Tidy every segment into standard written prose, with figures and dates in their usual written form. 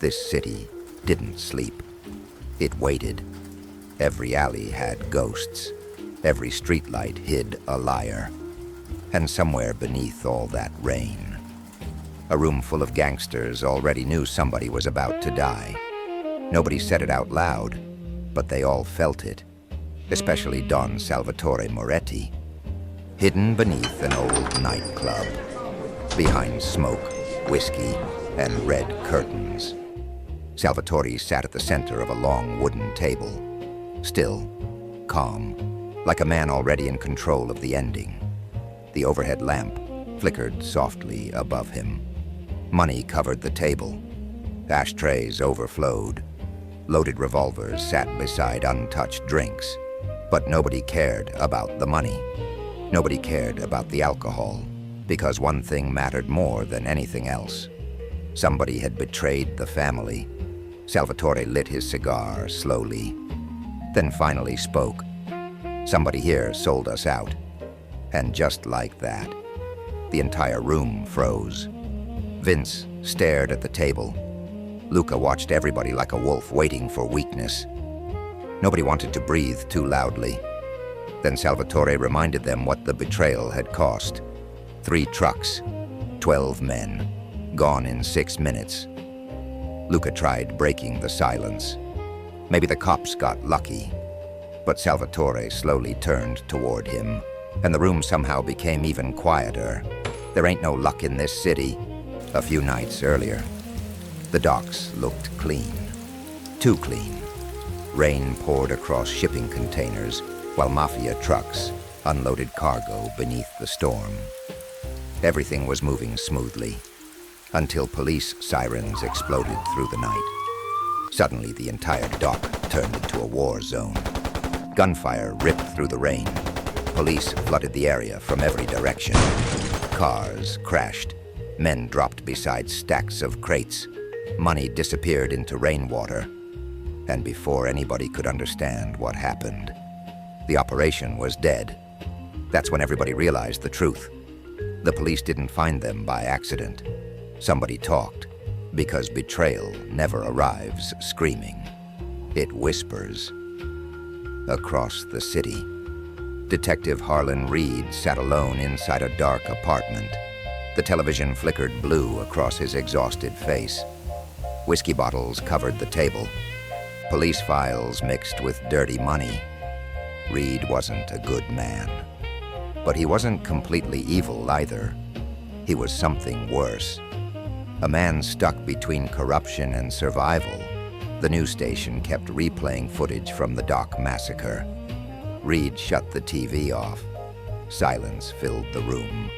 This city didn't sleep. It waited. Every alley had ghosts. Every streetlight hid a liar. And somewhere beneath all that rain, a room full of gangsters already knew somebody was about to die. Nobody said it out loud, but they all felt it, especially Don Salvatore Moretti. Hidden beneath an old nightclub, behind smoke, whiskey, and red curtains, Salvatore sat at the center of a long wooden table, still, calm, like a man already in control of the ending. The overhead lamp flickered softly above him. Money covered the table. Ashtrays overflowed. Loaded revolvers sat beside untouched drinks. But nobody cared about the money. Nobody cared about the alcohol, because one thing mattered more than anything else. Somebody had betrayed the family. Salvatore lit his cigar slowly, then finally spoke. Somebody here sold us out. And just like that, the entire room froze. Vince stared at the table. Luca watched everybody like a wolf waiting for weakness. Nobody wanted to breathe too loudly. Then Salvatore reminded them what the betrayal had cost. 3 trucks, 12 men, gone in 6 minutes. Luca tried breaking the silence. Maybe the cops got lucky. But Salvatore slowly turned toward him, and the room somehow became even quieter. There ain't no luck in this city. A few nights earlier, the docks looked clean. Too clean. Rain poured across shipping containers, while Mafia trucks unloaded cargo beneath the storm. Everything was moving smoothly, until police sirens exploded through the night. Suddenly, the entire dock turned into a war zone. Gunfire ripped through the rain. Police flooded the area from every direction. Cars crashed. Men dropped beside stacks of crates. Money disappeared into rainwater. And before anybody could understand what happened, the operation was dead. That's when everybody realized the truth. The police didn't find them by accident. Somebody talked, because betrayal never arrives screaming. It whispers. Across the city, Detective Harlan Reed sat alone inside a dark apartment. The television flickered blue across his exhausted face. Whiskey bottles covered the table. Police files mixed with dirty money. Reed wasn't a good man. But he wasn't completely evil either. He was something worse. A man stuck between corruption and survival. The news station kept replaying footage from the dock massacre. Reed shut the TV off. Silence filled the room.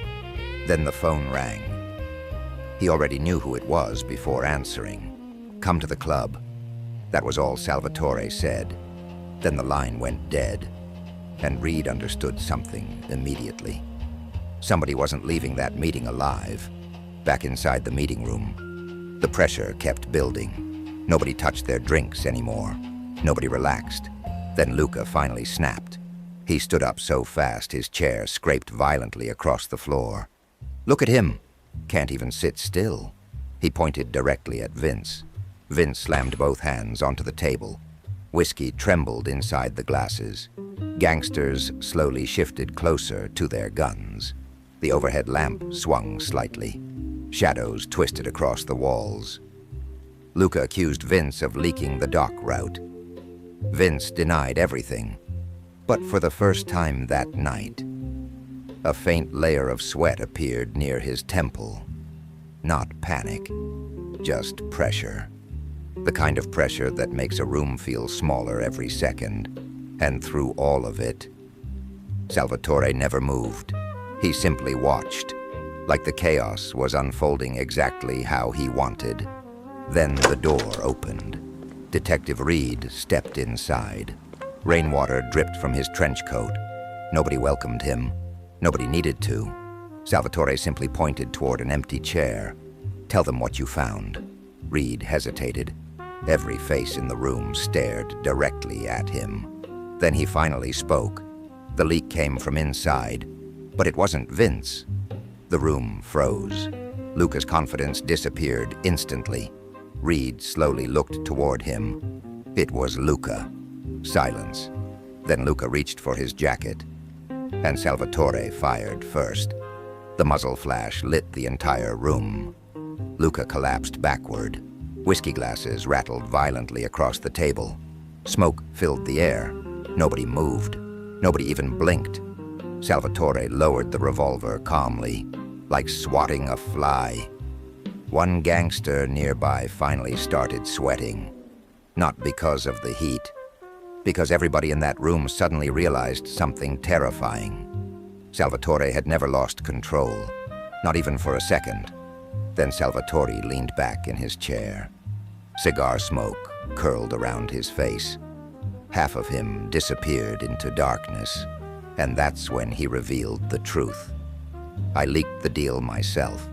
Then the phone rang. He already knew who it was before answering. Come to the club. That was all Salvatore said. Then the line went dead, and Reed understood something immediately. Somebody wasn't leaving that meeting alive. Back inside the meeting room, the pressure kept building. Nobody touched their drinks anymore. Nobody relaxed. Then Luca finally snapped. He stood up so fast his chair scraped violently across the floor. Look at him. Can't even sit still. He pointed directly at Vince. Vince slammed both hands onto the table. Whiskey trembled inside the glasses. Gangsters slowly shifted closer to their guns. The overhead lamp swung slightly. Shadows twisted across the walls. Luca accused Vince of leaking the dock route. Vince denied everything. But for the first time that night, a faint layer of sweat appeared near his temple. Not panic, just pressure. The kind of pressure that makes a room feel smaller every second. And through all of it, Salvatore never moved. He simply watched, like the chaos was unfolding exactly how he wanted. Then the door opened. Detective Reed stepped inside. Rainwater dripped from his trench coat. Nobody welcomed him. Nobody needed to. Salvatore simply pointed toward an empty chair. Tell them what you found. Reed hesitated. Every face in the room stared directly at him. Then he finally spoke. The leak came from inside, but it wasn't Vince. The room froze. Luca's confidence disappeared instantly. Reed slowly looked toward him. It was Luca. Silence. Then Luca reached for his jacket, and Salvatore fired first. The muzzle flash lit the entire room. Luca collapsed backward. Whiskey glasses rattled violently across the table. Smoke filled the air. Nobody moved. Nobody even blinked. Salvatore lowered the revolver calmly, like swatting a fly. One gangster nearby finally started sweating. Not because of the heat, because everybody in that room suddenly realized something terrifying. Salvatore had never lost control, not even for a second. Then Salvatore leaned back in his chair. Cigar smoke curled around his face. Half of him disappeared into darkness, and that's when he revealed the truth. I leaked the deal myself.